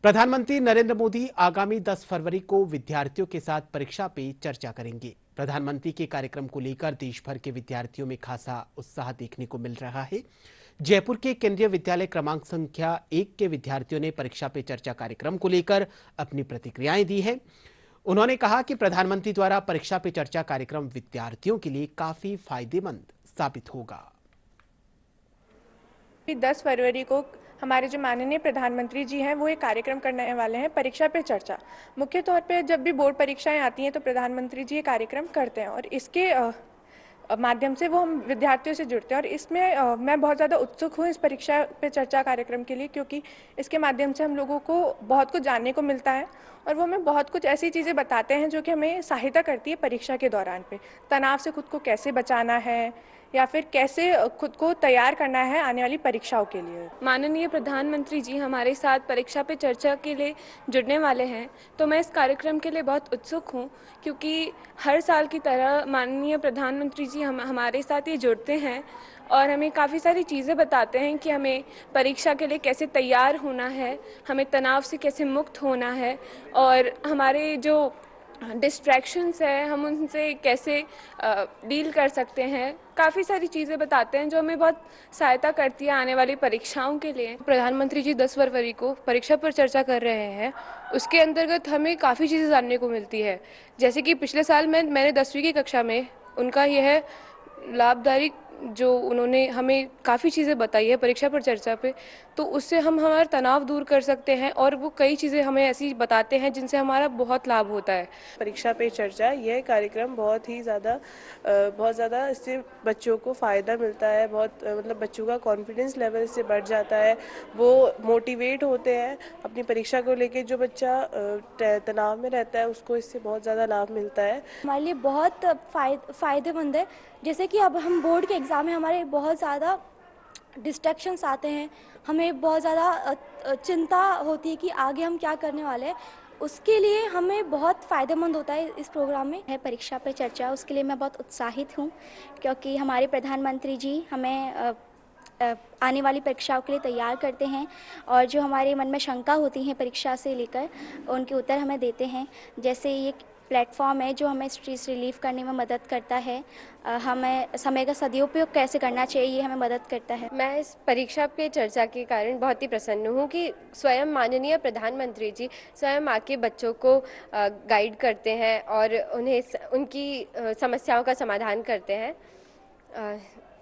प्रधानमंत्री नरेंद्र मोदी आगामी 10 फरवरी को विद्यार्थियों के साथ परीक्षा पे चर्चा करेंगे। प्रधानमंत्री के कार्यक्रम को लेकर देश भर के विद्यार्थियों में खासा उत्साह देखने को मिल रहा है। जयपुर के केंद्रीय विद्यालय क्रमांक संख्या 1 के विद्यार्थियों ने परीक्षा पे चर्चा कार्यक्रम को लेकर अपनी प्रतिक्रियाएं दी है। उन्होंने कहा कि प्रधानमंत्री द्वारा परीक्षा पे चर्चा कार्यक्रम विद्यार्थियों के लिए काफी फायदेमंद साबित होगा। 10 फरवरी को हमारे जो माननीय प्रधानमंत्री जी हैं वो एक कार्यक्रम करने वाले हैं, परीक्षा पे चर्चा। मुख्य तौर पे जब भी बोर्ड परीक्षाएं आती हैं तो प्रधानमंत्री जी ये कार्यक्रम करते हैं और इसके माध्यम से वो हम विद्यार्थियों से जुड़ते हैं। और इसमें मैं बहुत ज़्यादा उत्सुक हूँ इस परीक्षा पे चर्चा कार्यक्रम के लिए, क्योंकि इसके माध्यम से हम लोगों को बहुत कुछ जानने को मिलता है और वो हमें बहुत कुछ ऐसी चीज़ें बताते हैं जो कि हमें सहायता करती है परीक्षा के दौरान पे। तनाव से खुद को कैसे बचाना है या फिर कैसे खुद को तैयार करना है आने वाली परीक्षाओं के लिए। माननीय प्रधानमंत्री जी हमारे साथ परीक्षा पे चर्चा के लिए जुड़ने वाले हैं, तो मैं इस कार्यक्रम के लिए बहुत उत्सुक हूँ, क्योंकि हर साल की तरह माननीय प्रधानमंत्री जी हमारे साथ ये जुड़ते हैं और हमें काफ़ी सारी चीज़ें बताते हैं कि हमें परीक्षा के लिए कैसे तैयार होना है, हमें तनाव से कैसे मुक्त होना है और हमारे जो डिस्ट्रैक्शंस है हम उनसे कैसे डील कर सकते हैं। काफ़ी सारी चीज़ें बताते हैं जो हमें बहुत सहायता करती है आने वाली परीक्षाओं के लिए। प्रधानमंत्री जी 10 फरवरी को परीक्षा पर चर्चा कर रहे हैं, उसके अंतर्गत हमें काफ़ी चीज़ें जानने को मिलती है। जैसे कि पिछले साल मैंने 10वीं की कक्षा में उनका यह लाभदायक जो उन्होंने हमें काफ़ी चीज़ें बताई है परीक्षा पर चर्चा पे, तो उससे हम हमारा तनाव दूर कर सकते हैं और वो कई चीज़ें हमें ऐसी बताते हैं जिनसे हमारा बहुत लाभ होता है। परीक्षा पे चर्चा यह कार्यक्रम बहुत ज़्यादा इससे बच्चों को फ़ायदा मिलता है। बहुत मतलब बच्चों का कॉन्फिडेंस लेवल इससे बढ़ जाता है, वो मोटिवेट होते हैं अपनी परीक्षा को लेके। जो बच्चा तनाव में रहता है उसको इससे बहुत ज़्यादा लाभ मिलता है। हमारे लिए बहुत फ़ायदेमंद है। जैसे कि अब हम बोर्ड के एग्ज़ाम में हमारे बहुत ज़्यादा डिस्ट्रैक्शंस आते हैं, हमें बहुत ज़्यादा चिंता होती है कि आगे हम क्या करने वाले हैं। उसके लिए हमें बहुत फ़ायदेमंद होता है इस प्रोग्राम में। है परीक्षा पे चर्चा, उसके लिए मैं बहुत उत्साहित हूँ, क्योंकि हमारे प्रधानमंत्री जी हमें आने वाली परीक्षाओं के लिए तैयार करते हैं और जो हमारे मन में शंका होती हैं परीक्षा से लेकर उनके उत्तर हमें देते हैं। जैसे ये प्लेटफॉर्म है जो हमें स्ट्रेस रिलीफ करने में मदद करता है, हमें समय का सदुपयोग कैसे करना चाहिए ये हमें मदद करता है। मैं इस परीक्षा पे चर्चा के कारण बहुत ही प्रसन्न हूँ कि स्वयं माननीय प्रधानमंत्री जी स्वयं आके बच्चों को गाइड करते हैं और उन्हें उनकी समस्याओं का समाधान करते हैं।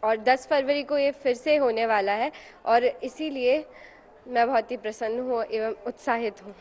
और 10 फरवरी को ये फिर से होने वाला है और इसीलिए मैं बहुत ही प्रसन्न हूँ एवं उत्साहित हूँ।